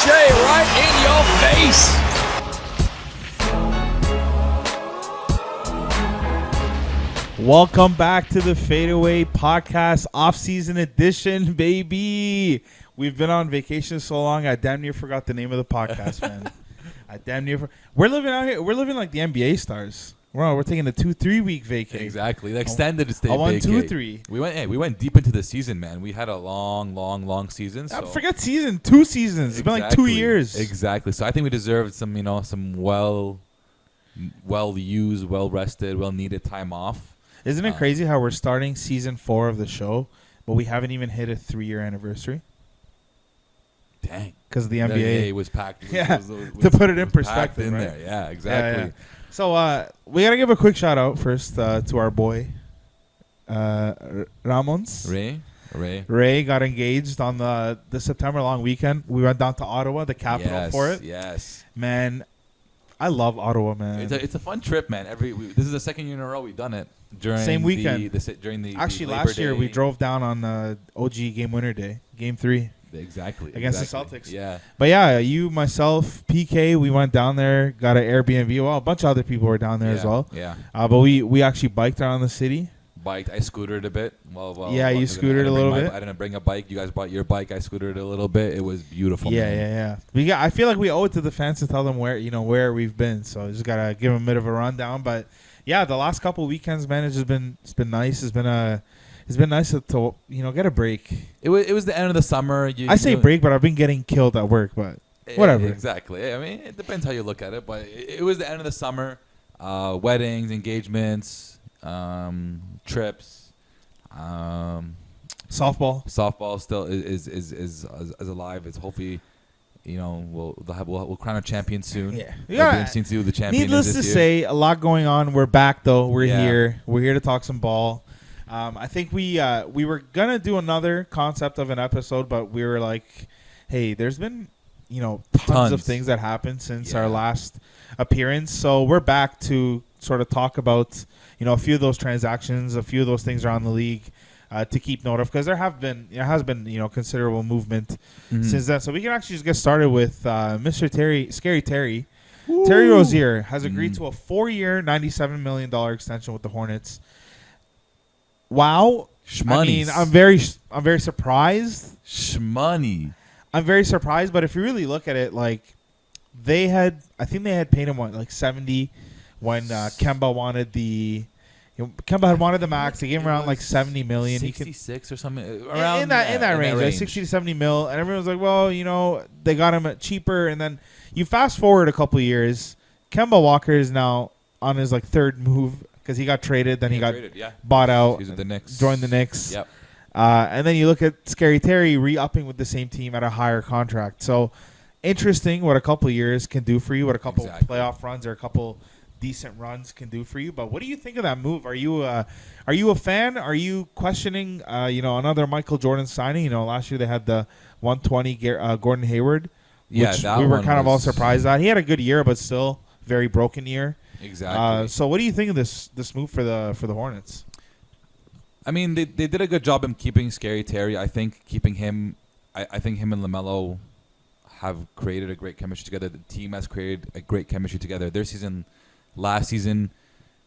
DJ right in your face. Welcome back to the Faedaway podcast off-season edition, baby. We've been on vacation so long, I damn near forgot the name of the podcast, man. We're living out here. We're living like the NBA stars. We're taking a 2-3 week vacation. Exactly, the extended stay. 1-2-3. We went deep into the season, man. We had a long season. So. Forget season, 2 seasons. It's been like 2 years. Exactly. So I think we deserved some well used, well rested, well needed time off. Isn't it crazy how we're starting season 4 of the show, but we haven't even hit a 3-year anniversary? Dang. Because the NBA was packed. To put it in perspective. In right? there. Yeah, exactly. Yeah. So we got to give a quick shout out first to our boy, Ramons. Ray got engaged on the September long weekend. We went down to Ottawa, the capital, for it. Yes. Man, I love Ottawa, man. It's a fun trip, man. This is the second year in a row we've done it. During same weekend. During the Actually, Labor last year Day. we drove down on OG game winner day, game 3. Exactly. Against the Celtics. Yeah. But yeah, you, myself, PK, we went down there, got an Airbnb. Well, a bunch of other people were down there as well. Yeah. But we actually biked around the city. I scootered a bit. You scootered a little bit. I didn't bring a bike. You guys bought your bike. I scootered a little bit. It was beautiful. Yeah. I feel like we owe it to the fans to tell them where we've been. So just gotta give them a bit of a rundown. But yeah, the last couple of weekends, man, it's been nice. It's been nice to get a break. It was the end of the summer. I say break, but I've been getting killed at work. But whatever. Exactly. I mean, it depends how you look at it. But it was the end of the summer. Weddings, engagements. Trips, softball still is alive. It's hopefully, we'll crown a champion soon. Yeah. It'll be interesting to see who the champion Needless is to this year. say, a lot going on. We're back though. We're here. We're here to talk some ball. I think we were gonna do another concept of an episode, but we were like, hey, there's been tons of things that happened since our last appearance, so we're back to sort of talk about a few of those transactions, a few of those things around the league to keep note of, because there has been considerable movement since then. So we can actually just get started with Mr. Scary Terry. Woo. Terry Rozier has agreed to a 4-year, $97 million extension with the Hornets. Wow. Shmoney. I mean, I'm very surprised. Shmoney. I'm very surprised, but if you really look at it, like I think they had paid him like 70 when Kemba wanted Kemba had wanted the max. They gave him around like 70 million. 66 or something around in that range, like 60 to 70 mil. And everyone was like, well, they got him at cheaper. And then you fast forward a couple of years, Kemba Walker is now on his like third move because he got traded. Then he got bought out. He's with the Knicks. Joined the Knicks. Yep. And then you look at Scary Terry re-upping with the same team at a higher contract. So interesting what a couple of years can do for you, what a couple playoff runs or a couple decent runs can do for you. But what do you think of that move? Are you a fan? Are you questioning another Michael Jordan signing? Last year they had the 120 Gordon Hayward, which we were kind of all surprised at. He had a good year, but still very broken year. Exactly. So what do you think of this move for the Hornets? I mean, they did a good job in keeping Scary Terry. I think keeping him. I think him and LaMelo have created a great chemistry together. The team has created a great chemistry together. Their season. Last season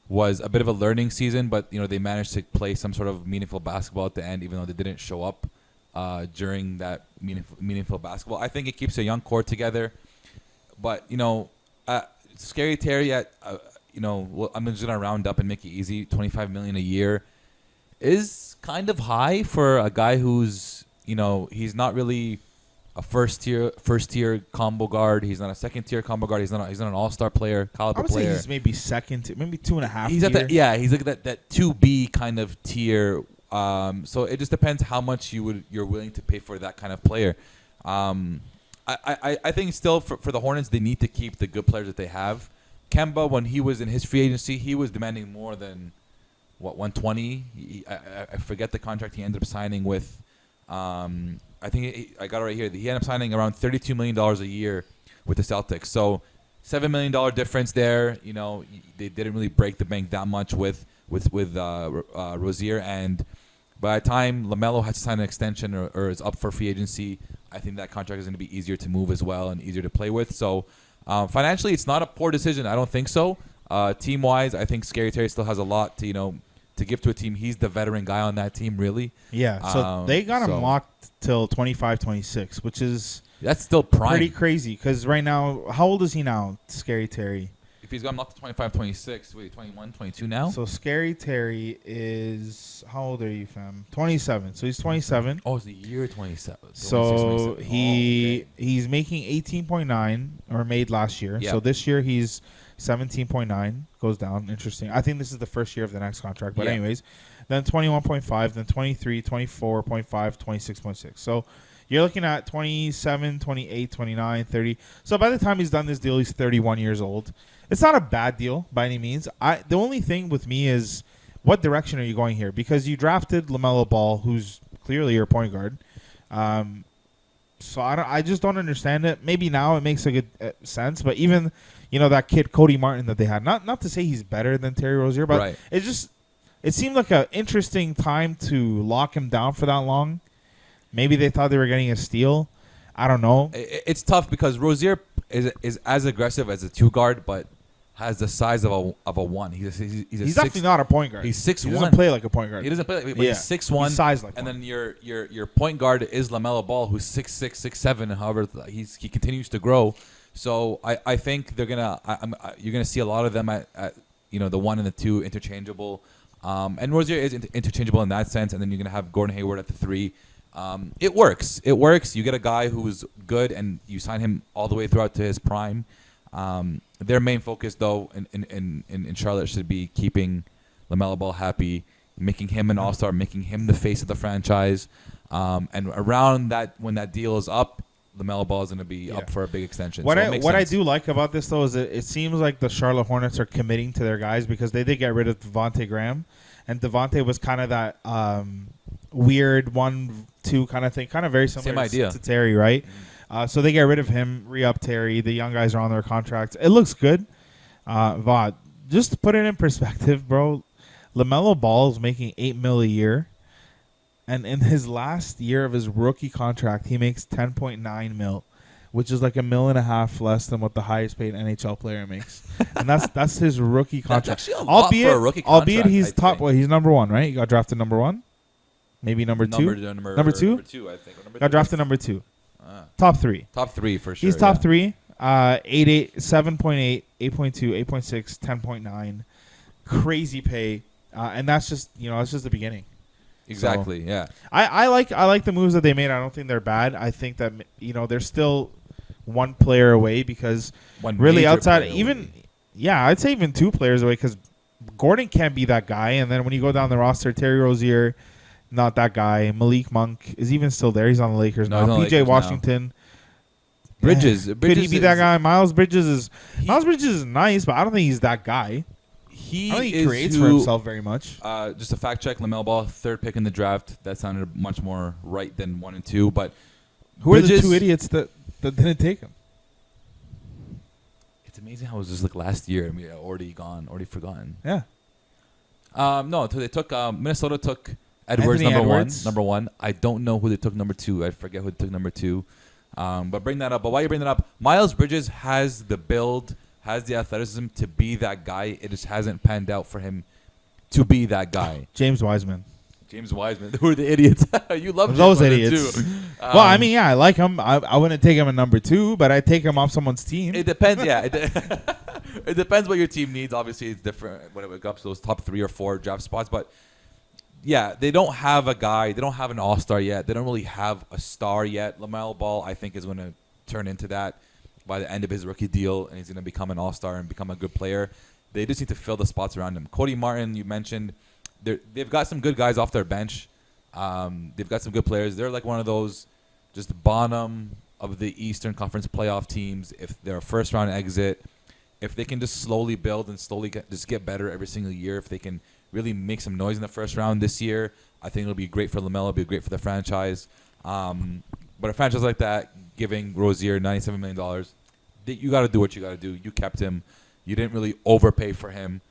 was a bit of a learning season, but they managed to play some sort of meaningful basketball at the end, even though they didn't show up during that meaningful basketball. I think it keeps a young core together. But Scary Terry at I'm just gonna round up and make it easy. $25 million a year is kind of high for a guy who's he's not really a first tier combo guard. He's not a second tier combo guard. He's not an all-star player, caliber player. I would say he's maybe second, maybe 2.5. He's tier. at he's like that 2B kind of tier. So it just depends how much you're willing to pay for that kind of player. I think still for the Hornets they need to keep the good players that they have. Kemba, when he was in his free agency, he was demanding more than 120. I forget the contract he ended up signing with. I think I got it right here. He ended up signing around $32 million a year with the Celtics. So $7 million difference there. They didn't really break the bank that much with Rozier. And by the time LaMelo has to sign an extension or is up for free agency, I think that contract is going to be easier to move as well and easier to play with. So financially, it's not a poor decision. I don't think so. Team wise, I think Scary Terry still has a lot to give to a team. He's the veteran guy on that team, really. Yeah. So they got him locked till 25-26, which is that's still prime. Pretty crazy because right now, how old is he now, Scary Terry? If he's gone locked to 25-26, wait, 21, 22 now? So Scary Terry is, how old are you, fam? 27. So he's 27. Oh, it's the year 27. So he's making 18.9 or made last year. Yeah. So this year he's 17.9, goes down. Interesting. I think this is the first year of the next contract. But anyways, then 21.5, then 23, 24.5, 26.6. So you're looking at 27, 28, 29, 30. So by the time he's done this deal, he's 31 years old. It's not a bad deal by any means. The only thing with me is what direction are you going here? Because you drafted LaMelo Ball, who's clearly your point guard. So I just don't understand it. Maybe now it makes a good sense, but even that kid Cody Martin that they had, not to say he's better than Terry Rozier, but it seemed like an interesting time to lock him down for that long. Maybe they thought they were getting a steal. I don't know. It's tough because Rozier is as aggressive as a 2 guard, but has the size of a 1. He's definitely not a point guard. He's 6'1". He doesn't play like a point guard. He doesn't play like, but he's 6'1". He's sized like and one. then your point guard is LaMelo Ball, who's 6'6", 6'7". However, he continues to grow. So I think they're you're gonna see a lot of them at the 1 and the 2 interchangeable. And Rozier is interchangeable in that sense. And then you're gonna have Gordon Hayward at the 3. It works. You get a guy who's good, and you sign him all the way throughout to his prime. Their main focus, though, in Charlotte should be keeping LaMelo Ball happy, making him an all-star, making him the face of the franchise. And around that, when that deal is up, LaMelo Ball is going to be up for a big extension. What I do like about this, though, is that it seems like the Charlotte Hornets are committing to their guys because they did get rid of Devontae Graham. And Devontae was kind of that weird 1-2 kind of thing, kind of very similar to Terry, right? So they get rid of him, re-up Terry. The young guys are on their contracts. It looks good. Just to put it in perspective, bro, LaMelo Ball is making $8 million a year. And in his last year of his rookie contract, he makes $10.9 million, which is like $1.5 million less than what the highest paid NHL player makes. And that's his rookie contract. That's actually a lot for a rookie contract. Albeit he's top. Well, he's number 1, right? He got drafted number 1, maybe number 2, number 2. Number 2, I think. Got drafted number 2. Top 3. Top 3 for sure. He's top 3. 8.8, 7.8, 8.2, 8.6, 10.9. Crazy pay. And that's just that's just the beginning. Exactly. So, yeah. I like the moves that they made. I don't think they're bad. I think that they're still one player away because really outside I'd say even 2 players away because Gordon can't be that guy. And then when you go down the roster, Terry Rozier, not that guy. Malik Monk is even still there. He's on the Lakers now. PJ Washington. Bridges. Could he be that guy? Miles Bridges is nice, but I don't think he's that guy. I don't think he creates for himself very much. Just a fact check, LaMelo Ball, 3rd pick in the draft. That sounded much more right than 1 and 2. But who are the 2 idiots that didn't take him? It's amazing how it was just like last year and we already forgotten. Yeah. No, they took Minnesota took Edwards number one. I don't know who they took number 2. I forget who they took number 2. But bring that up. But while you bring that up, Miles Bridges has the build, has the athleticism to be that guy. It just hasn't panned out for him to be that guy. James Wiseman. Who are the idiots? You love those James idiots too. Well, I mean, I like him. I wouldn't take him at number 2, but I'd take him off someone's team. It depends. Yeah, it depends what your team needs. Obviously, it's different when it comes to those top 3 or 4 draft spots. But yeah, they don't have a guy. They don't have an all-star yet. They don't really have a star yet. LaMelo Ball, I think, is going to turn into that by the end of his rookie deal, and he's going to become an all-star and become a good player. They just need to fill the spots around him. Cody Martin, you mentioned, they've got some good guys off their bench. They've got some good players. They're like one of those just bottom of the Eastern Conference playoff teams. If they're a first-round exit, if they can just slowly build and slowly get better every single year, if they can really make some noise in the first round this year, I think it'll be great for LaMelo, it'll be great for the franchise. But a franchise like that, giving Rozier $97 million, you got to do what you got to do. You kept him. You didn't really overpay for him.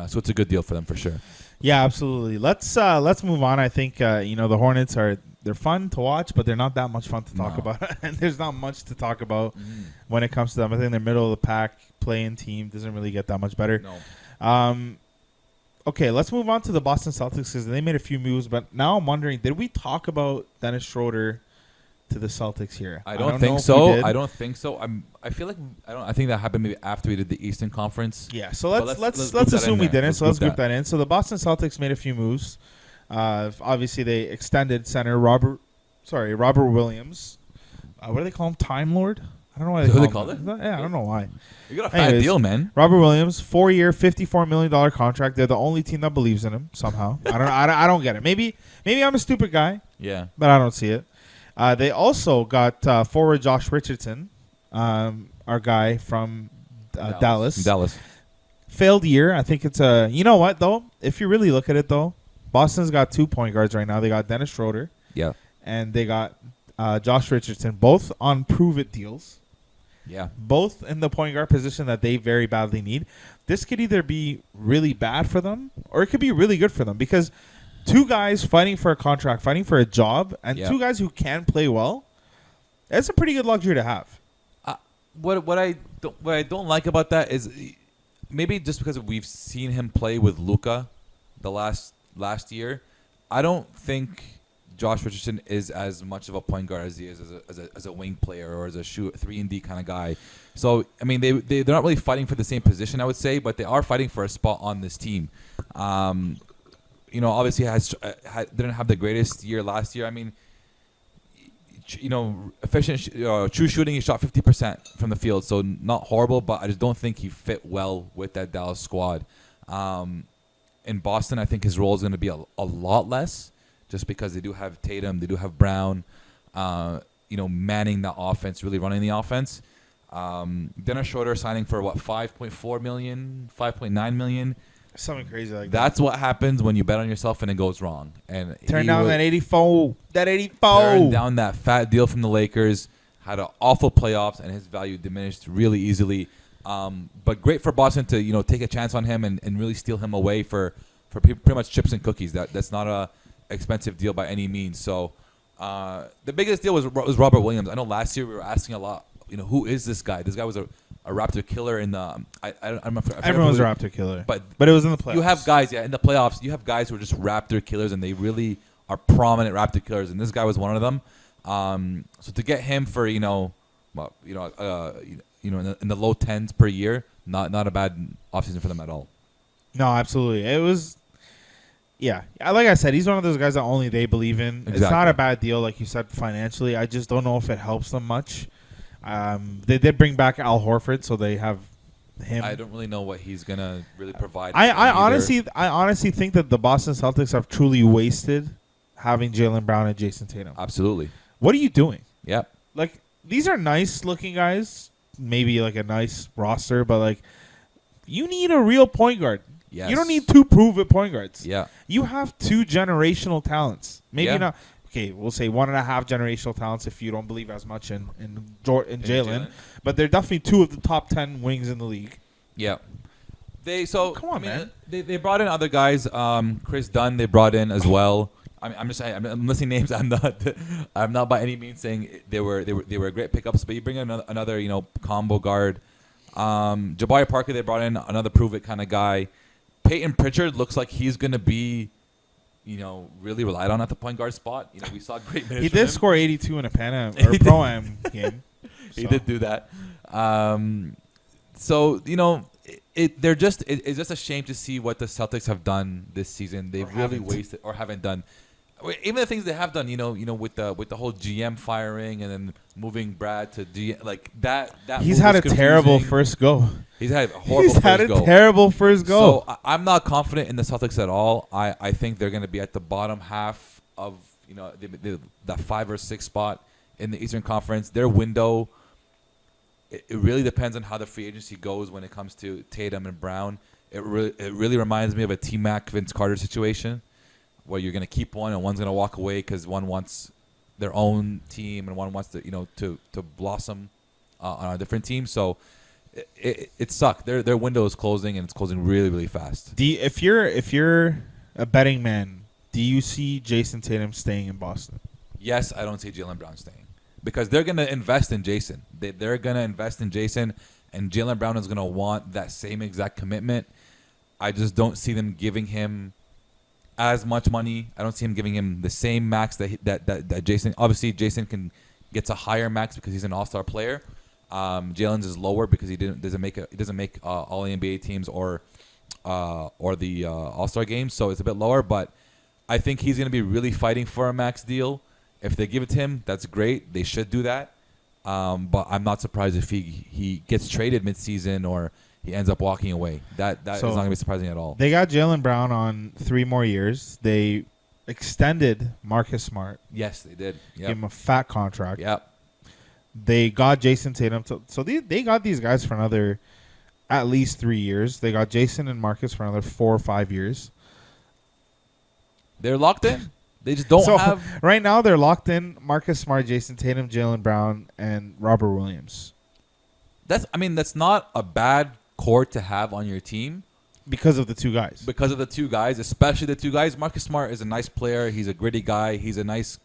So it's a good deal for them for sure. Yeah, absolutely. Let's move on. I think the Hornets are they're fun to watch, but they're not that much fun to talk No. about. And there's not much to talk about when it comes to them. I think they're middle of the pack, playing team doesn't really get that much better. No. Okay, let's move on to the Boston Celtics because they made a few moves. But now I'm wondering, did we talk about Dennis Schroeder to the Celtics here? I don't know think if we so. did. I don't think so. I feel like I think that happened maybe after we did the Eastern Conference. Yeah, so But let's group that assume in we there. didn't. So let's group group that in. So the Boston Celtics made a few moves. Obviously, they extended center Robert Williams. What do they call him? Time Lord? I don't know why Is that they what call they him. call it? Yeah, I don't know why. You got a fat Anyways, deal, man. Robert Williams, 4-year, $54 million contract. They're the only team that believes in him somehow. I don't get it. Maybe I'm a stupid guy, Yeah. but I don't see it. They also got forward Josh Richardson, our guy from Dallas. Failed year. I think it's a. You know what though? If you really look at it though, Boston's got 2 point guards right now. They got Dennis Schroeder Yeah. and they got Josh Richardson, both on prove-it deals. Yeah. Both in the point guard position that they very badly need. This could either be really bad for them or it could be really good for them because 2 guys fighting for a contract, fighting for a job, and 2 guys who can play well, that's a pretty good luxury to have. What I don't like about that is maybe just because we've seen him play with Luka the last year, I don't think Josh Richardson is as much of a point guard as he is as a wing player or as a 3-and-D kind of guy. So I mean they're not really fighting for the same position, I would say, but they are fighting for a spot on this team. Obviously didn't have the greatest year last year. I mean, efficient true shooting, he shot 50% from the field, so not horrible, but I just don't think he fit well with that Dallas squad. In Boston, I think his role is going to be a lot less, just because they do have Tatum, they do have Brown, manning the offense, really running the offense. Dennis Schroeder signing for $5.4 million, $5.9 million. Something crazy like that. That's what happens when you bet on yourself and it goes wrong. And Turn down that 84. Turned down that fat deal from the Lakers. Had an awful playoffs, and his value diminished really easily. But great for Boston to take a chance on him and really steal him away for pretty much chips and cookies. That's not a expensive deal by any means. So the biggest deal was Robert Williams. I know last year we were asking a lot. Who is this guy? This guy was a Raptor killer in the. Everyone's a Raptor killer, but it was in the playoffs. You have guys, in the playoffs. You have guys who are just Raptor killers, and they really are prominent Raptor killers. And this guy was one of them. So to get him for in the low tens per year, not a bad offseason for them at all. No, absolutely. It was. Yeah, like I said, he's one of those guys that only they believe in. Exactly. It's not a bad deal, like you said, financially. I just don't know if it helps them much. They did bring back Al Horford, so they have him. I don't really know what he's gonna really provide. I honestly think that the Boston Celtics have truly wasted having Jaylen Brown and Jason Tatum. Absolutely. What are you doing? Yeah. Like, these are nice looking guys, maybe like a nice roster, but like, you need a real point guard. Yes. You don't need 2 prove-it point guards. Yeah. You have 2 generational talents. Maybe Yeah. not. Okay, we'll say 1.5 generational talents if you don't believe as much in Jalen. But they're definitely 2 of the top 10 wings in the league. Yeah. Come on, man. They brought in other guys. Chris Dunn they brought in as well. I'm just saying, I'm listing names. I'm not by any means saying they were great pickups. But you bring in another combo guard. Jabari Parker they brought in another prove it kind of guy. Peyton Pritchard looks like he's gonna be really relied on at the point guard spot. We saw great minutes. He from did him. score 82 in a Pro-Am game. He did do that. It's just a shame to see what the Celtics have done this season. They've really wasted or haven't done. Even the things they have done, with the whole GM firing and then moving Brad to GM, like that. He's move had was a terrible confusing. first go. He's had a horrible terrible first go. So I'm not confident in the Celtics at all. I think they're going to be at the bottom half of that 5 or 6 spot in the Eastern Conference. Their window, it really depends on how the free agency goes when it comes to Tatum and Brown. It really reminds me of a T-Mac Vince Carter situation, where you're going to keep one and one's going to walk away because one wants their own team and one wants to blossom on a different team. So it sucked. Their window is closing, and it's closing really, really fast. If you're a betting man, do you see Jason Tatum staying in Boston? yes, I don't see Jaylen Brown staying because they're going to invest in Jason. They're going to invest in Jason, and Jaylen Brown is going to want that same exact commitment. I just don't see them giving him as much money. I don't see him giving him the same max that Jason. Obviously, Jason gets a higher max because he's an all-star player. Jalen's is lower because he doesn't make all NBA teams or the all-star games, so it's a bit lower. But I think he's going to be really fighting for a max deal. If they give it to him, that's great. They should do that. But I'm not surprised if he gets traded mid-season or he ends up walking away. That is not going to be surprising at all. They got Jaylen Brown on 3 more years. They extended Marcus Smart. Yes, they did. Yep. Gave him a fat contract. Yep. They got Jason Tatum. So they got these guys for another at least 3 years. They got Jason and Marcus for another 4 or 5 years. They're locked in. They just don't have... Right now, they're locked in. Marcus Smart, Jason Tatum, Jaylen Brown, and Robert Williams. That's not a bad core to have on your team. Because of the 2 guys. Because of the 2 guys, especially the 2 guys. Marcus Smart is a nice player. He's a gritty guy. He's a nice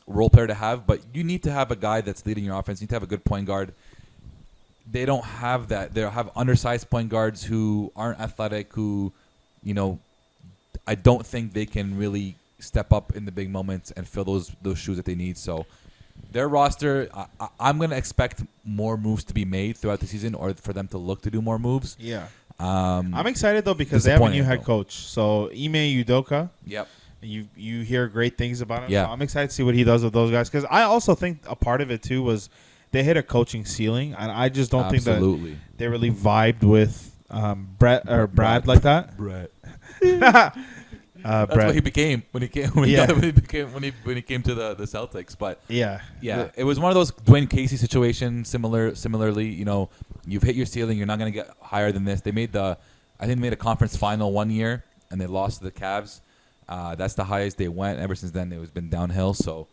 role player to have. But you need to have a guy that's leading your offense. You need to have a good point guard. They don't have that. They have undersized point guards who aren't athletic, who, I don't think they can really step up in the big moments and fill those shoes that they need. So their roster, I'm going to expect more moves to be made throughout the season or for them to look to do more moves. Yeah. I'm excited, though, because they have a new head coach. So Ime Udoka. Yep. You hear great things about him. Yeah. So I'm excited to see what he does with those guys. Because I also think a part of it, too, was they hit a coaching ceiling. And I just don't think that they really vibed with Brad like that. Brett. That's what he became when he came to the Celtics. But yeah, it was one of those Dwayne Casey situations. Similarly, you've hit your ceiling. You're not going to get higher than this. I think they made a conference final one year and they lost to the Cavs. That's the highest they went. Ever since then, it's been downhill. So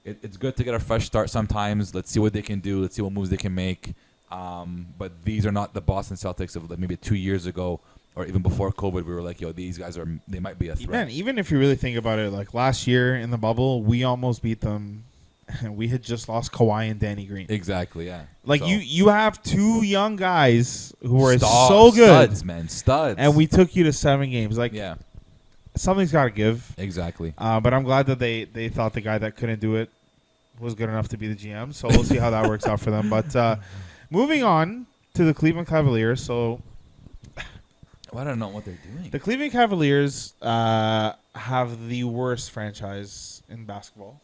it's good to get a fresh start sometimes. Let's see what they can do. Let's see what moves they can make. But these are not the Boston Celtics of maybe 2 years ago. Or even before COVID, we were like, these guys they might be a threat. Man, even if you really think about it, like last year in the bubble, we almost beat them. And we had just lost Kawhi and Danny Green. Exactly, yeah. Like, so, you have 2 young guys who are so good. Studs, man, studs. And we took you to 7 games. Like, yeah. Something's got to give. Exactly. But I'm glad that they thought the guy that couldn't do it was good enough to be the GM. So we'll see how that works out for them. But moving on to the Cleveland Cavaliers. So... I don't know what they're doing. The Cleveland Cavaliers have the worst franchise in basketball.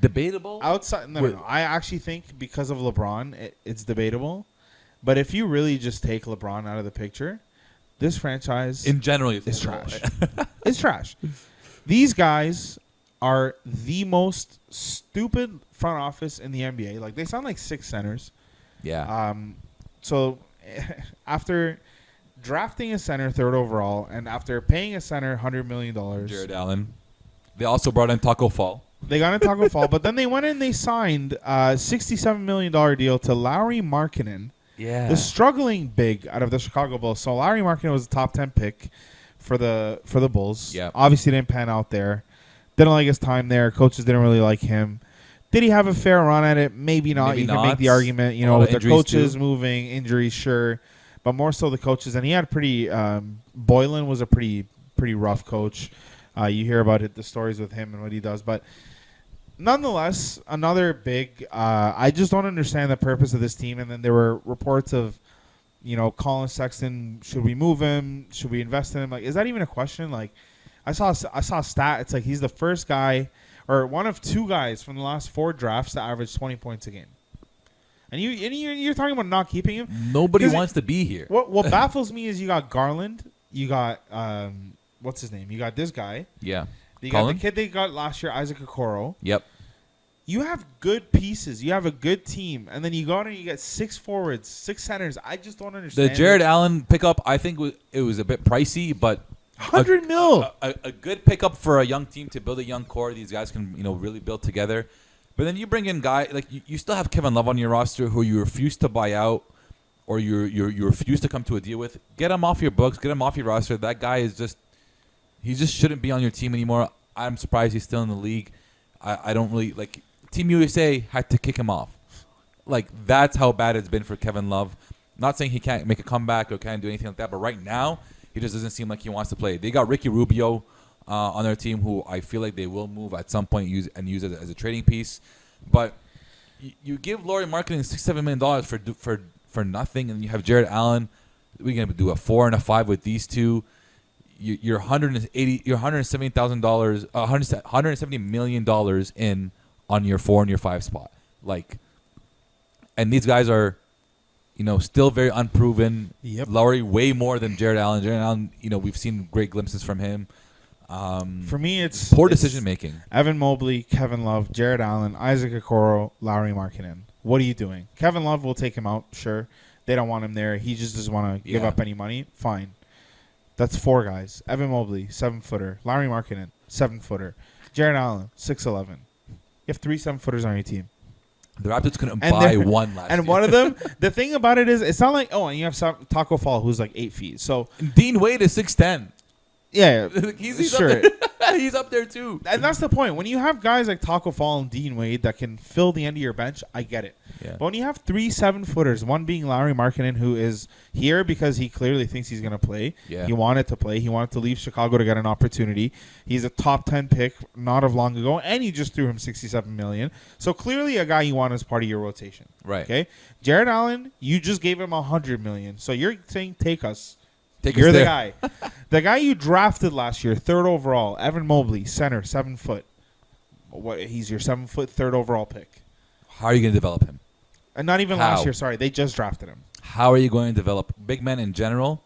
Debatable? No. I actually think because of LeBron, it's debatable. But if you really just take LeBron out of the picture, this franchise in general is trash. It's trash. These guys are the most stupid front office in the NBA. Like, they sound like 6 centers. Yeah. So after drafting a center 3rd overall, and after paying a center $100 million. Jared Allen. They also brought in Taco Fall. They got in Taco Fall, but then they went and they signed a $67 million deal to Lauri Markkanen. Yeah. The struggling big out of the Chicago Bulls. So Lauri Markkanen was a top 10 pick for the Bulls. Yeah. Obviously didn't pan out there. Didn't like his time there. Coaches didn't really like him. Did he have a fair run at it? Maybe not. You can make the argument, with the coaches moving, injuries, sure. But more so the coaches. And he had Boylan was a pretty rough coach. You hear about the stories with him and what he does. But nonetheless, another big, I just don't understand the purpose of this team. And then there were reports of, Colin Sexton, should we move him? Should we invest in him? Like, is that even a question? Like, I saw a stat. It's like he's the first guy or one of 2 guys from the last 4 drafts to average 20 points a game. And you're talking about not keeping him? Nobody wants to be here. What baffles me is you got Garland. You got, what's his name? You got this guy. Yeah. You got the kid they got last year, Isaac Okoro. Yep. You have good pieces. You have a good team. And then you go in and you get 6 forwards, 6 centers. I just don't understand. The Jared Allen pickup, I think it was a bit pricey, but... $100 million. A good pickup for a young team to build a young core. These guys can, really build together. But then you bring in guys like you still have Kevin Love on your roster who you refuse to buy out or you refuse to come to a deal with. Get him off your books. Get him off your roster. That guy is he just shouldn't be on your team anymore. I'm surprised he's still in the league. I don't really like. Team USA had to kick him off. Like that's how bad it's been for Kevin Love. Not saying he can't make a comeback or can't do anything like that, but right now he just doesn't seem like he wants to play. They got Ricky Rubio on their team, who I feel like they will move at some point use it as a trading piece. But you give Lauri Markkanen $6-7 million for nothing, and you have Jared Allen. We're gonna do a 4 and a 5 with these two. You're $170 million in on your 4 and your 5 spot. Like, and these guys are, still very unproven. Yep. Lowry way more than Jared Allen. Jared Allen, we've seen great glimpses from him. For me, it's poor decision making. Evan Mobley, Kevin Love, Jared Allen, Isaac Okoro, Lauri Markkanen. What are you doing? Kevin Love will take him out, sure. They don't want him there. He just doesn't want to give up any money. Fine. That's 4 guys. Evan Mobley, 7-footer. Lauri Markkanen, 7-footer. Jared Allen, 6'11". You have 3 7-footers on your team. The Raptors couldn't buy one last year. And one of them, the thing about it is, it's not like, and you have Taco Fall, who's like 8 feet. So Dean Wade is 6'10". Yeah, he's sure. Up there. He's up there too. And that's the point. When you have guys like Taco Fall and Dean Wade that can fill the end of your bench, I get it. Yeah. But when you have 3 7-footers, one being Lauri Markkanen, who is here because he clearly thinks he's going to play. Yeah. He wanted to play. He wanted to leave Chicago to get an opportunity. He's a top 10 pick not of long ago, and you just threw him $67 million. So clearly a guy you want as part of your rotation. Right. Okay. Jared Allen, you just gave him $100 million. So you're saying take us. You're the guy. The guy you drafted last year, 3rd overall, Evan Mobley, center, 7 foot. He's your 7 foot, 3rd overall pick. How are you going to develop him? And not even last year, sorry. They just drafted him. How are you going to develop? Big men in general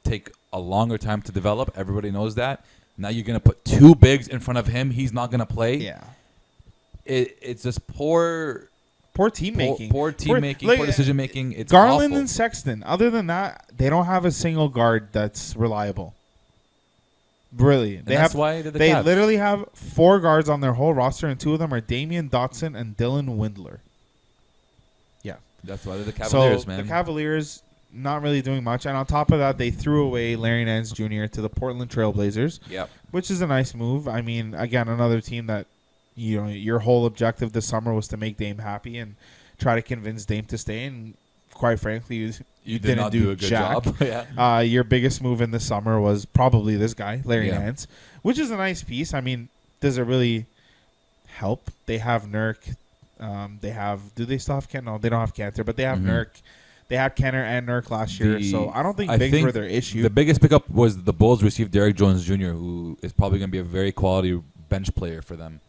take a longer time to develop. Everybody knows that. Now you're going to put 2 bigs in front of him. He's not going to play. Yeah. It's just poor team making. Poor team making, poor decision making. It's Garland awful. and Sexton. Other than that, they don't have a single guard that's reliable. Really. That's why they're the They Cavs. literally have 4 guards on their whole roster, and 2 of them are Damian Dotson and Dylan Windler. Yeah. That's why they're the Cavaliers, so man. The Cavaliers not really doing much. And on top of that, they threw away Larry Nance Jr. to the Portland Trailblazers. Yep. Which is a nice move. I mean, again, another team that your whole objective this summer was to make Dame happy and try to convince Dame to stay. And quite frankly, you did didn't not do a good jack. job. Yeah. Your biggest move in the summer was probably this guy, Larry Yeah. Nance, which is a nice piece. I mean, does it really help? They have Nurk. Do they still have Kent? No, they don't have Cantor, but they have Nurk. They had Kenner and Nurk last year, so I don't think bigs were their issue. The biggest pickup was the Bulls received Derrick Jones Jr., who is probably going to be a very quality bench player for them.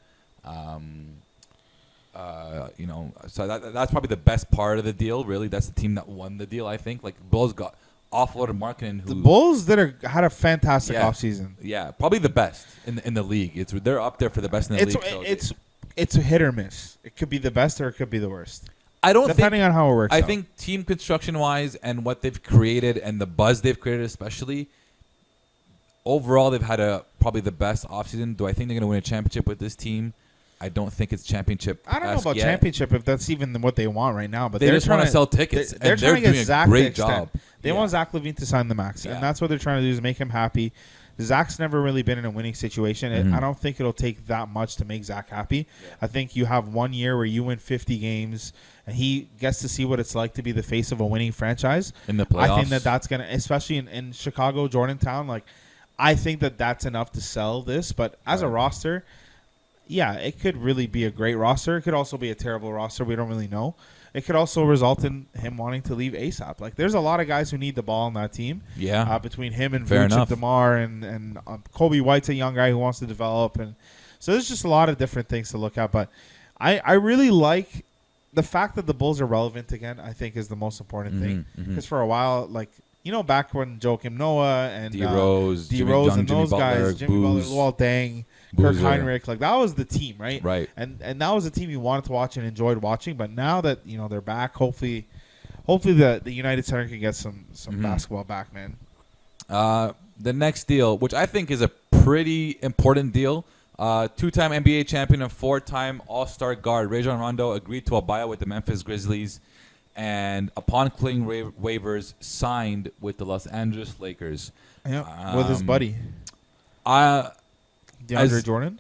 So that's probably the best part of the deal. Really, that's the team that won the deal. I think like Bulls got offloaded Markkanen. The Bulls had a fantastic offseason. Yeah, probably the best in the league. They're up there for the best in the league. It's a hit or miss. It could be the best or it could be the worst. Depending on how it works. I think team construction wise and what they've created and the buzz they've created, especially overall, they've had probably the best offseason. Do I think they're going to win a championship with this team? I don't think it's championship. I don't know about championship if that's even what they want right now. But they just want to sell tickets. They're trying to get Zach doing a great job. They want Zach LaVine to sign the max, and that's what they're trying to do is make him happy. Zach's never really been in a winning situation. I don't think it'll take that much to make Zach happy. Yeah. I think you have 1 year where you win 50 games, and he gets to see what it's like to be the face of a winning franchise. In the playoffs. I think that's going to, especially in Chicago, Jordantown, I think that's enough to sell this. But as a roster, yeah, it could really be a great roster. It could also be a terrible roster. We don't really know. It could also result in him wanting to leave ASAP. There's a lot of guys who need the ball on that team. Yeah. Between him and Vooch and DeMar and Kobe White's a young guy who wants to develop. And so there's just a lot of different things to look at. But I really like the fact that the Bulls are relevant again, I think is the most important thing. Because for a while, back when Joakim Noah and D-Rose and those guys, Jimmy Butler, Luol Deng, Kirk Heinrich, that was the team, right? Right. And that was the team you wanted to watch and enjoyed watching. But now that they're back, hopefully the United Center can get some basketball back, man. The next deal, which I think is a pretty important deal, 2-time NBA champion and 4-time All-Star guard Rajon Rondo agreed to a buyout with the Memphis Grizzlies, and upon clearing waivers, signed with the Los Angeles Lakers. Yeah, with his buddy. DeAndre Jordan?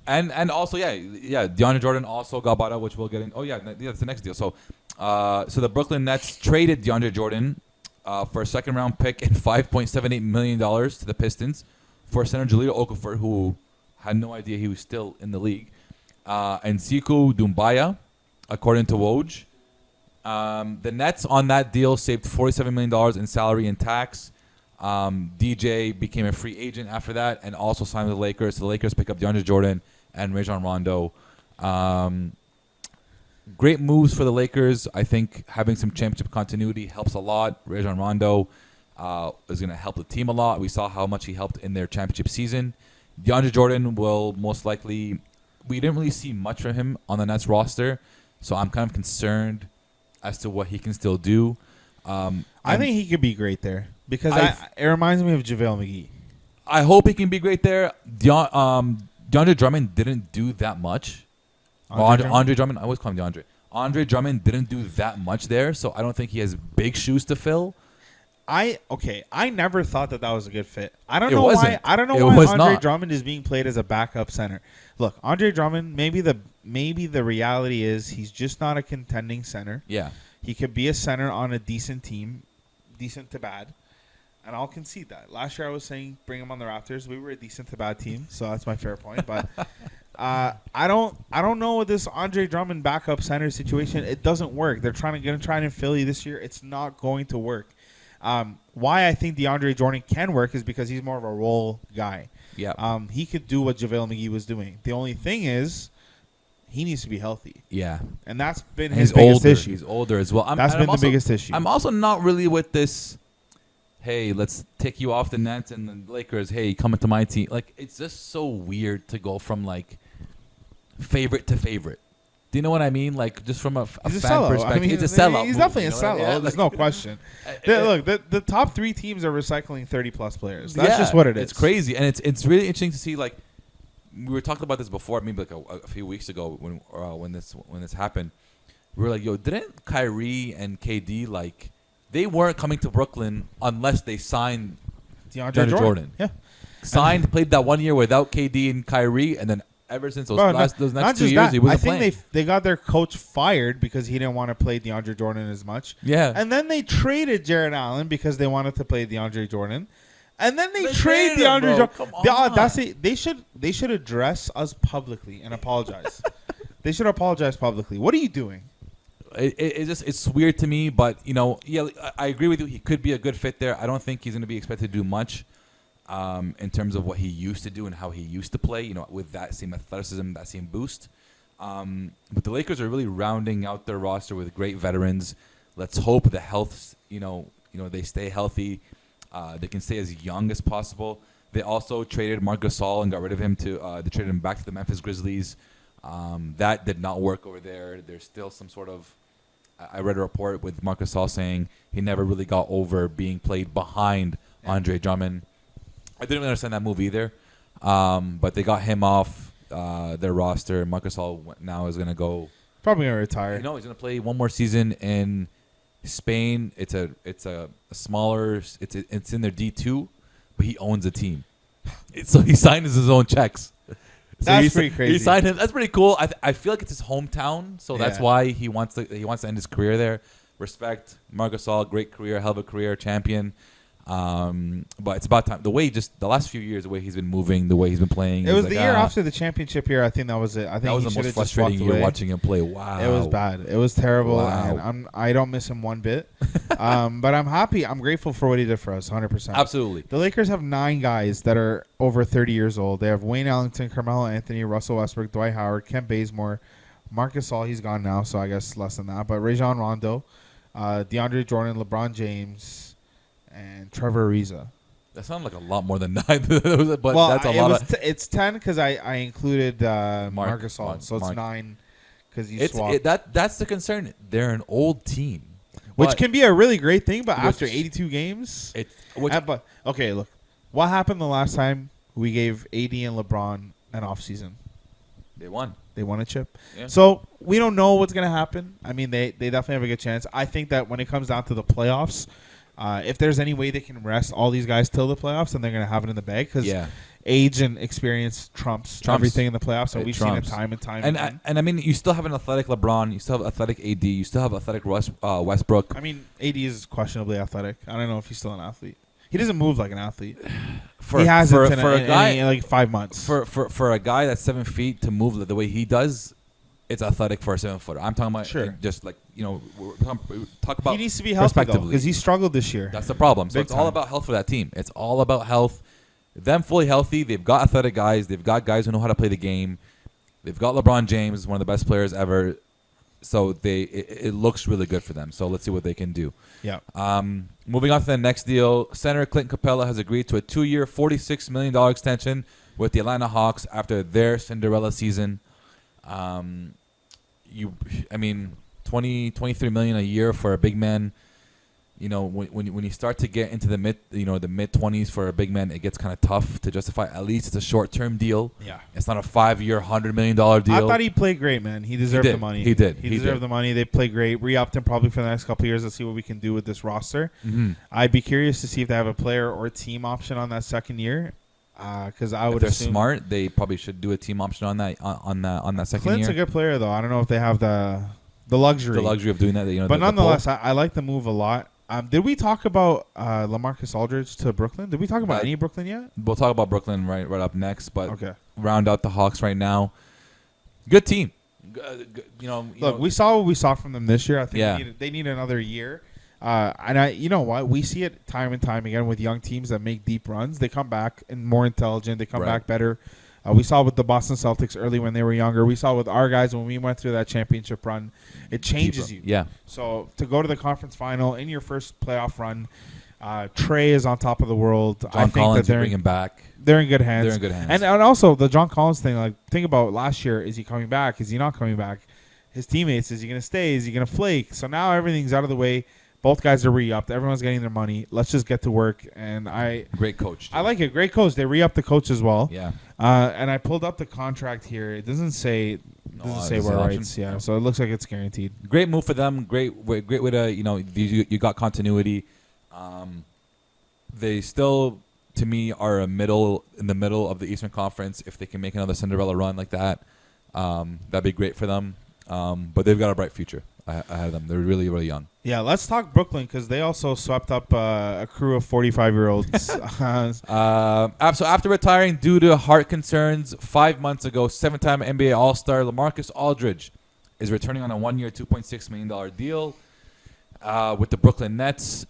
And also DeAndre Jordan also got bought out, which we'll get in. Oh yeah, that's the next deal. So the Brooklyn Nets traded DeAndre Jordan for a second round pick and $5.78 million to the Pistons for center Jahlil Okafor, who had no idea he was still in the league, and Sekou Doumbouya, according to Woj. The Nets on that deal saved $47 million in salary and tax. DJ became a free agent after that and also signed with the Lakers. So the Lakers pick up DeAndre Jordan and Rajon Rondo. Great moves for the Lakers. I think having some championship continuity helps a lot. Rajon Rondo is going to help the team a lot. We saw how much he helped in their championship season. DeAndre Jordan will most likely... We didn't really see much from him on the Nets roster, so I'm kind of concerned as to what he can still do. I think he could be great there because it reminds me of JaVale McGee. I hope he can be great there. DeAndre Drummond didn't do that much. Andre Drummond, I always call him DeAndre. Andre Drummond didn't do that much there, so I don't think he has big shoes to fill. I never thought that was a good fit. I don't know why Andre Drummond is being played as a backup center. Look, Andre Drummond, maybe the reality is he's just not a contending center. Yeah. He could be a center on a decent team, decent to bad, and I'll concede that. Last year I was saying bring him on the Raptors. We were a decent to bad team, so that's my fair point. But I don't know with this Andre Drummond backup center situation. It doesn't work. They're trying in Philly this year. It's not going to work. Why I think DeAndre Jordan can work is because he's more of a role guy. Yeah. He could do what JaVale McGee was doing. The only thing is, he needs to be healthy. Yeah. And that's been his biggest issue. He's older as well. That's been the biggest issue. I'm also not really with this, hey, let's take you off the Nets and the Lakers. Hey, come into my team. Like, it's just so weird to go from, like, favorite to favorite. Do you know what I mean? Like, just from a fan perspective. I mean, he's a sellout. He's definitely a sellout. Yeah, there's no question. Look, the top three teams are recycling 30-plus players. That's just what it is. It's crazy. And it's really interesting to see, like, we were talking about this before, maybe like a few weeks ago when this happened. We were like, yo, didn't Kyrie and KD, like, they weren't coming to Brooklyn unless they signed DeAndre Jordan. Yeah. Played that 1 year without KD and Kyrie, and then ever since those next 2 years, he wasn't playing. I think they got their coach fired because he didn't want to play DeAndre Jordan as much. Yeah. And then they traded Jarrett Allen because they wanted to play DeAndre Jordan. And then they trade DeAndre Jordan. Come on. The audacity. They should address us publicly and apologize. They should apologize publicly. What are you doing? It's weird to me, but I agree with you. He could be a good fit there. I don't think he's going to be expected to do much in terms of what he used to do and how he used to play. With that same athleticism, that same boost. But the Lakers are really rounding out their roster with great veterans. Let's hope the health. They stay healthy. They can stay as young as possible. They also traded Marc Gasol and got rid of him they traded him back to the Memphis Grizzlies. That did not work over there. There's still some sort of... I read a report with Marc Gasol saying he never really got over being played behind Andre Drummond. I didn't really understand that move either. But they got him off their roster. Marc Gasol now is going to go... Probably going to retire. He's going to play one more season in Spain. It's a smaller... It's in their D2, but he owns a team. So he signs his own checks. That's pretty crazy. He signed him. That's pretty cool. I feel like it's his hometown, so that's why he wants to end his career there. Respect, Marc Gasol, great career, hell of a career, champion. But it's about time. The last few years, the way he's been moving, the way he's been playing. It was the year after the championship year. I think that was it. I think that was the most frustrating year watching him play. Wow, it was bad. It was terrible. Wow. And I don't miss him one bit. But I'm happy. I'm grateful for what he did for us. 100%. Absolutely. The Lakers have 9 guys that are over 30 years old. They have Wayne Ellington, Carmelo Anthony, Russell Westbrook, Dwight Howard, Kent Bazemore, Marc Gasol. He's gone now, so I guess less than that. But Rajon Rondo, DeAndre Jordan, LeBron James, and Trevor Ariza. That sounded like a lot more than 9, but that's a lot. It's 10 because I included Marc Gasol, so it's 9 because you swapped. That's the concern. They're an old team, which can be a really great thing, but after 82 games, okay, look, what happened the last time we gave AD and LeBron an offseason? They won. They won a chip. Yeah. So we don't know what's going to happen. I mean, they definitely have a good chance. I think that when it comes down to the playoffs, if there's any way they can rest all these guys till the playoffs, then they're going to have it in the bag. Because age and experience trumps everything in the playoffs, and we've seen it time and time again. And I mean, you still have an athletic LeBron, you still have athletic AD, you still have athletic Westbrook. I mean, AD is questionably athletic. I don't know if he's still an athlete. He doesn't move like an athlete. He hasn't in like 5 months. For a guy that's 7 feet to move the way he does, it's athletic for a 7-footer. I'm talking about just like, talk about. He needs to be healthy because he struggled this year. That's the problem. So it's all about health for that team. It's all about health. Them fully healthy. They've got athletic guys. They've got guys who know how to play the game. They've got LeBron James, one of the best players ever. So it looks really good for them. So let's see what they can do. Yeah. Moving on to the next deal, center Clint Capella has agreed to a 2-year, $46 million extension with the Atlanta Hawks after their Cinderella season. $23 million a year for a big man. When you start to get into the mid 20s for a big man, it gets kind of tough to justify. At least it's a short-term deal. Yeah, it's not a 5-year, $100 million deal. I thought he played great, man. He deserved the money. He did. He deserved the money. They played great. Re-upped him probably for the next couple of years. Let's see what we can do with this roster. Mm-hmm. I'd be curious to see if they have a player or team option on that second year. Because I would. If they're smart, they probably should do a team option on that second Clint's year. a good player, though. I don't know if they have the luxury. The luxury of doing that. But nonetheless, I like the move a lot. Did we talk about LaMarcus Aldridge to Brooklyn? Did we talk about any Brooklyn yet? We'll talk about Brooklyn right up next. But okay. Round out the Hawks right now. Good team. Look, we saw what we saw from them this year. I think they need another year. You know what? We see it time and time again with young teams that make deep runs. They come back and more intelligent. They come back better. We saw with the Boston Celtics early when they were younger. We saw with our guys when we went through that championship run. It changes you. Yeah. So to go to the conference final in your first playoff run, Trey is on top of the world. John Collins, you bring him back. They're in good hands. And also the John Collins thing. Like, think about last year. Is he coming back? Is he not coming back? His teammates. Is he going to stay? Is he going to flake? So now everything's out of the way. Both guys are re-upped. Everyone's getting their money. Let's just get to work. And great coach. I like it. Great coach. They re-upped the coach as well. Yeah. And I pulled up the contract here. It doesn't say where rights. Yeah. No. So it looks like it's guaranteed. Great move for them. Great way to you got continuity. They still, to me, are in the middle of the Eastern Conference. If they can make another Cinderella run like that, that'd be great for them. But they've got a bright future ahead of them. They're really, really young. Yeah, let's talk Brooklyn because they also swept up a crew of 45-year-olds. So after retiring due to heart concerns 5 months ago, 7-time NBA All-Star LaMarcus Aldridge is returning on a 1-year, $2.6 million deal with the Brooklyn Nets.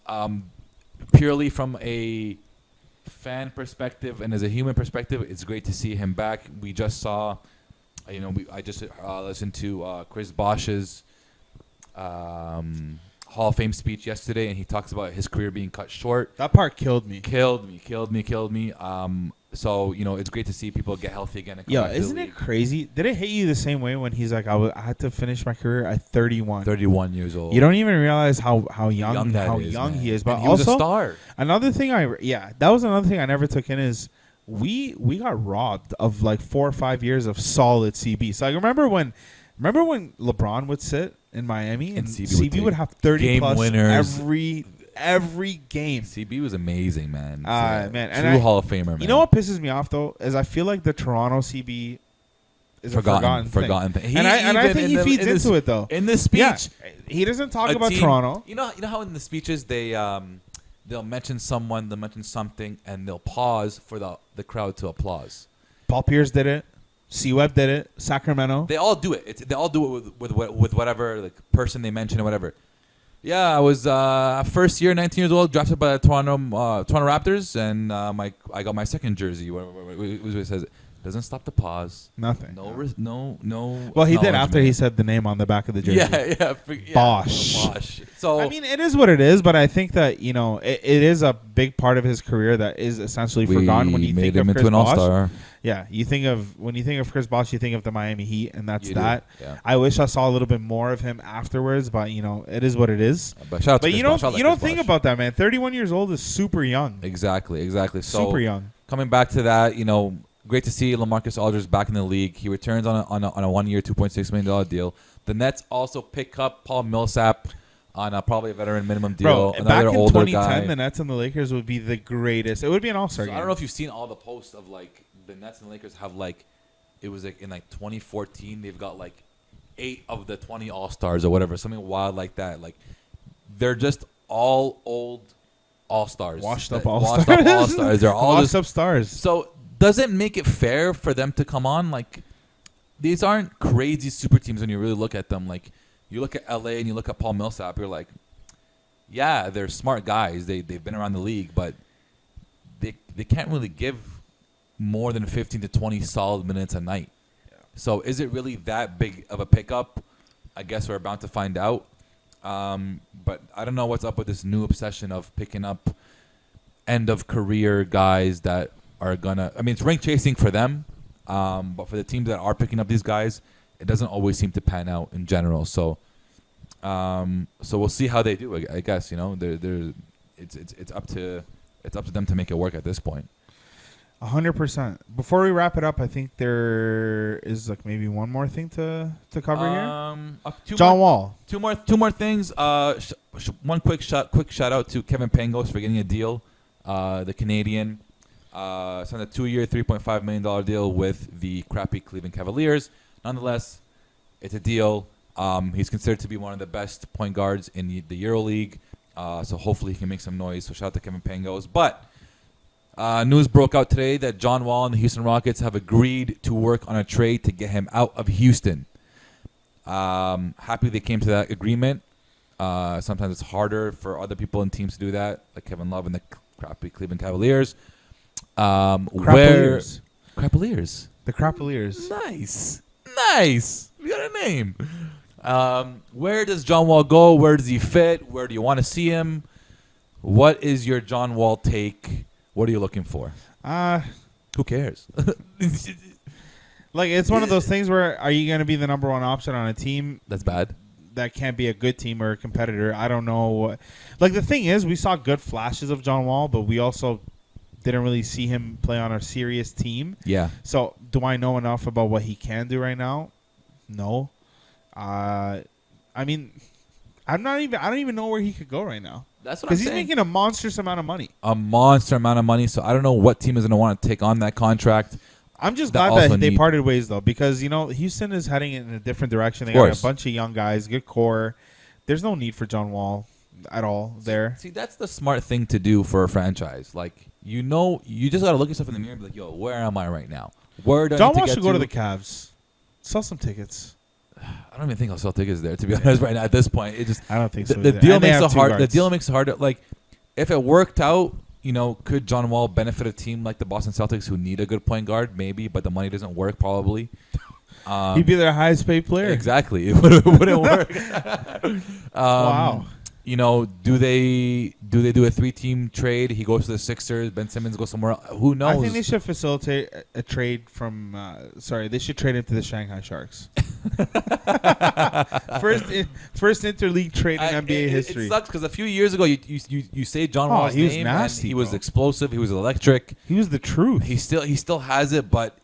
Purely from a fan perspective and as a human perspective, it's great to see him back. We just saw, I just listened to Chris Bosh's Hall of Fame speech yesterday, and he talks about his career being cut short. That part killed me. Killed me. So, it's great to see people get healthy again. Yeah, isn't it crazy? Did it hit you the same way when he's like, I had to finish my career at 31? 31 years old. You don't even realize how young he is. But he was a star. Another thing that was another thing I never took in is we got robbed of like 4 or 5 years of solid CB. So I remember when LeBron would sit in Miami and CB would have 30 game plus winners every game. CB was amazing, man. Man, true Hall of Famer, man. You know what pisses me off though is I feel like the Toronto CB is a forgotten thing. And I think he feeds into it though. In this speech, he doesn't talk about Toronto. You know how in the speeches they'll mention someone, they'll mention something, and they'll pause for the crowd to applause. Paul Pierce did it. C-Web did it. Sacramento. They all do it. They all do it with whatever like person they mention or whatever. Yeah, I was first year, 19 years old, drafted by the Toronto Raptors, and I got my second jersey. It says doesn't stop the pause. Nothing. No. Well, he did after he said the name on the back of the jersey. Yeah. Bosh. So I mean, it is what it is, but I think that it is a big part of his career that is essentially forgotten when you think of Chris Bosh. Made him into an all-star. Yeah, when you think of Chris Bosh, you think of the Miami Heat, and that's that. Yeah. I wish I saw a little bit more of him afterwards, but it is what it is. But shout out to Chris Bosh. You don't think about that, man. 31 years old is super young. Exactly. So super young. Coming back to that, great to see LaMarcus Aldridge back in the league. He returns on a 1-year, $2.6 million deal. The Nets also pick up Paul Millsap on probably a veteran minimum Bro, deal. back Another in older 2010, guy. the Nets and the Lakers would be the greatest. It would be an all-star So game. I don't know if you've seen all the posts of like the Nets and Lakers have like it was like in like 2014 they've got like 8 of the 20 all-stars or whatever, something wild like that. Like they're just all old all-stars. Washed up all-stars. They're all washed just up stars. So does it make it fair for them to come on? Like these aren't crazy super teams when you really look at them. Like you look at LA and you look at Paul Millsap, you're like, yeah, they're smart guys. They've been around the league, but they can't really give more than 15 to 20 solid minutes a night. Yeah. So is it really that big of a pickup? I guess we're about to find out. But I don't know what's up with this new obsession of picking up end of career guys that are gonna. I mean, it's rank chasing for them, but for the teams that are picking up these guys, it doesn't always seem to pan out in general. So, so we'll see how they do. I guess it's up to them to make it work at this point. 100%. Before we wrap it up, I think there is like maybe one more thing to cover here. John Wall. Two more things. One quick shout out to Kevin Pangos for getting a deal. The Canadian signed a 2-year, $3.5 million deal with the crappy Cleveland Cavaliers. Nonetheless, it's a deal. He's considered to be one of the best point guards in the EuroLeague. So hopefully he can make some noise. So shout out to Kevin Pangos. But news broke out today that John Wall and the Houston Rockets have agreed to work on a trade to get him out of Houston. Happy they came to that agreement. Sometimes it's harder for other people and teams to do that, like Kevin Love and the crappy Cleveland Cavaliers. Crapaliers. Crapaliers. The Crapaliers. Nice. We got a name. Where does John Wall go? Where does he fit? Where do you want to see him? What is your John Wall take? What are you looking for? Who cares? Like, it's one of those things where are you going to be the number one option on a team? That's bad. That can't be a good team or a competitor. I don't know what. Like, the thing is, we saw good flashes of John Wall, but we also didn't really see him play on a serious team. Yeah. So, do I know enough about what he can do right now? No. I mean, I don't even know where he could go right now. That's what I'm saying. Because he's making a monstrous amount of money. A monster amount of money. So I don't know what team is going to want to take on that contract. I'm just glad that they parted ways, though, because, Houston is heading in a different direction. They got a bunch of young guys, good core. There's no need for John Wall at all there. See, that's the smart thing to do for a franchise. Like, you just got to look yourself in the mirror and be like, yo, where am I right now? John Wall should go to the Cavs. Sell some tickets. I don't even think I'll sell tickets there, to be honest. Right now, at this point, I don't think so. The deal makes it hard. The deal makes it hard. Like, if it worked out, could John Wall benefit a team like the Boston Celtics who need a good point guard? Maybe, but the money doesn't work. Probably. He'd be their highest paid player. Exactly. It wouldn't work. Wow. Do they do a 3-team trade? He goes to the Sixers. Ben Simmons goes somewhere else. Who knows? I think they should facilitate a trade from. They should trade him to the Shanghai Sharks. First interleague trade in NBA history. It sucks because a few years ago you say John Wall's he was name nasty, and he was bro. Explosive. He was electric. He was the truth. He still has it, but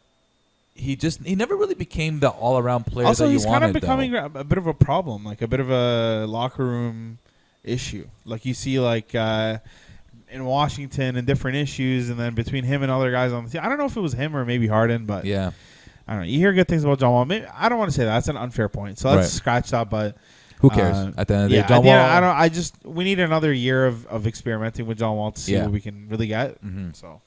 he never really became the all around player. Also, that he's you kind wanted, of becoming a bit of a problem, like a bit of a locker room issue. Like you see, like in Washington and different issues, and then between him and other guys on the team. I don't know if it was him or maybe Harden, but yeah. I don't know. You hear good things about John Wall. Maybe, I don't want to say that. That's an unfair point. So let's scratch that. But who cares? At the end of the day, John Wall. We need another year of experimenting with John Wall to see what we can really get. Mm-hmm. So,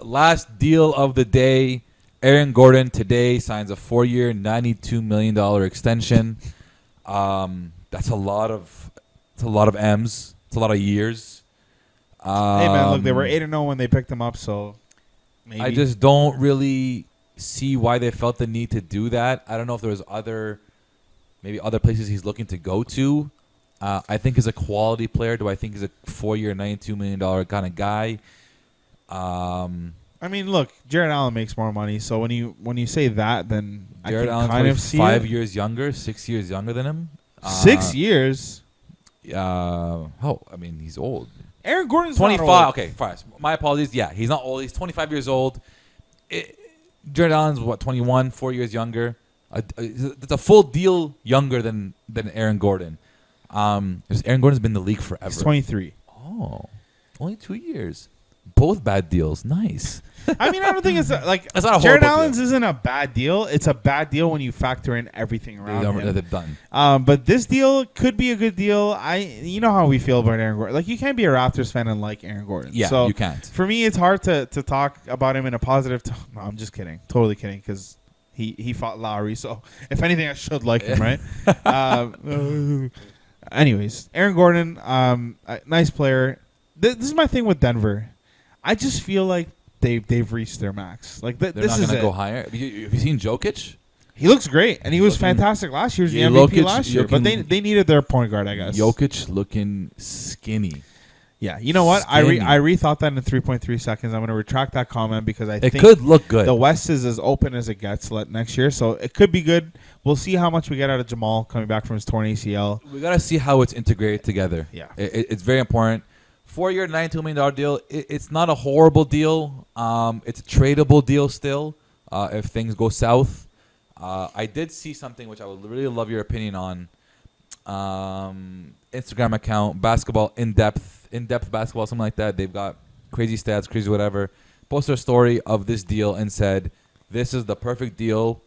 last deal of the day. Aaron Gordon today signs a 4-year, $92 million extension. That's a lot of M's. It's a lot of years. Hey man, look, they were 8-0 when they picked him up. So maybe. I just don't really see why they felt the need to do that. I don't know if there was other places he's looking to go to. I think he's a quality player. Do I think he's a 4-year, $92 million kind of guy? I mean, look, Jared Allen makes more money. So when you say that, then Jared I can Allen's kind of see 5 it. years younger, 6 years younger than him. 6 years. I mean, he's old. Aaron Gordon's 25. not old. Okay, fine. My apologies. Yeah, he's not old. He's 25 years old. Jared Allen's 21, 4 years younger. It's a full deal younger than Aaron Gordon. Aaron Gordon's been in the league forever. He's 23. Oh, only 2 years. Both bad deals. Nice. I mean, I don't think it's like It's not a Jared horrible Allen's deal. isn't a bad deal. It's a bad deal when you factor in everything around him. They've done. But this deal could be a good deal. You know how we feel about Aaron Gordon. Like, you can't be a Raptors fan and like Aaron Gordon. Yeah, so you can't. For me, it's hard to talk about him in a positive. No, I'm just kidding. Totally kidding, because he fought Lowry. So if anything, I should like him, right? Anyways, Aaron Gordon, nice player. This is my thing with Denver. I just feel like they've reached their max. Like They're this not is going to it. go higher. Have you seen Jokic? He looks great, and he was fantastic last year. He was the MVP last year, but they needed their point guard, I guess. Jokic looking skinny. Yeah, you know what? Skinny. I rethought that in 3.3 seconds. I'm going to retract that comment because I think It could look good. the West is as open as it gets next year, so it could be good. We'll see how much we get out of Jamal coming back from his torn ACL. We got to see how it's integrated together. Yeah. It's very important. 4-year, $92 million deal. It's not a horrible deal. It's a tradable deal still if things go south. I did see something which I would really love your opinion on. Instagram account, basketball in-depth basketball, something like that. They've got crazy stats, crazy whatever. Posted a story of this deal and said, this is the perfect deal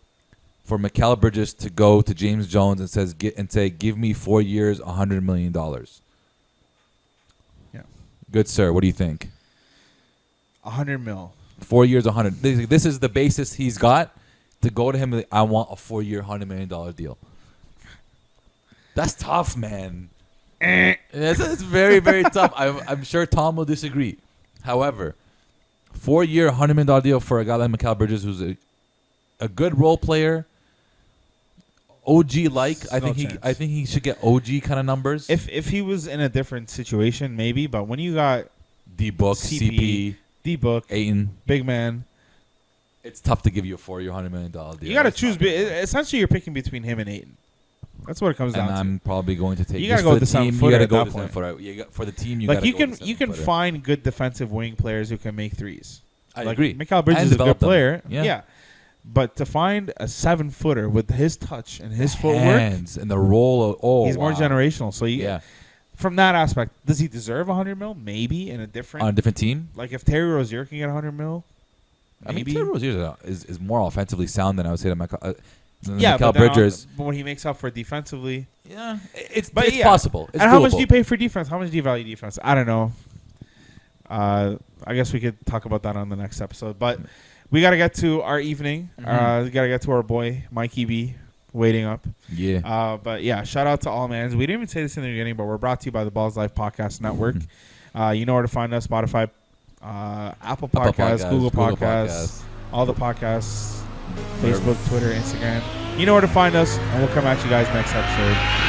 for Mikal Bridges to go to James Jones and say, give me 4 years, $100 million. Yeah. Good sir, what do you think? 100 mil. 4 years, 100. This is the basis he's got to go to him. And I want a 4-year, $100 million deal. That's tough, man. It's very, very tough. I'm sure Tom will disagree. However, 4-year, $100 million deal for a guy like Mikal Bridges, who's a good role player, OG like. I think he should get OG kind of numbers. If he was in a different situation, maybe. But when you got D-Book, CP, D-Book, Ayton, big man, it's tough to give you a 4-year, $100 million deal. you got to choose. Essentially, you're picking between him and Ayton. That's what it comes down and to. I'm probably going to take. You gotta go with the 7-footer You gotta at go that with point. 7-footer. For the team, You can find good defensive wing players who can make threes. I agree. Mikal Bridges And is a good develop them. player. Yeah. But to find a 7-footer with his touch and his footwork, hands and the roll of he's more generational. So Yeah, from that aspect, does he deserve 100 mil? Maybe in a different on a different team. like if Terry Rozier can get 100 mil. I mean, Maybe. Terry Rozier is more offensively sound than I would say to Mikal But Bridges. but when he makes up for defensively, Yeah, it's yeah. possible. It's and how much doable. do you pay for defense? How much do you value defense? I don't know. I guess we could talk about that on the next episode. But we got to get to our evening. We got to get to our boy Mikey B waiting up. Yeah. But yeah, shout out to all mans. We didn't even say this in the beginning, but we're brought to you by the Balls Life Podcast Network. You know where to find us: Spotify, Apple Podcasts, Google Podcasts, all the podcasts, Facebook, Twitter, Instagram. You know where to find us, and we'll come at you guys next episode.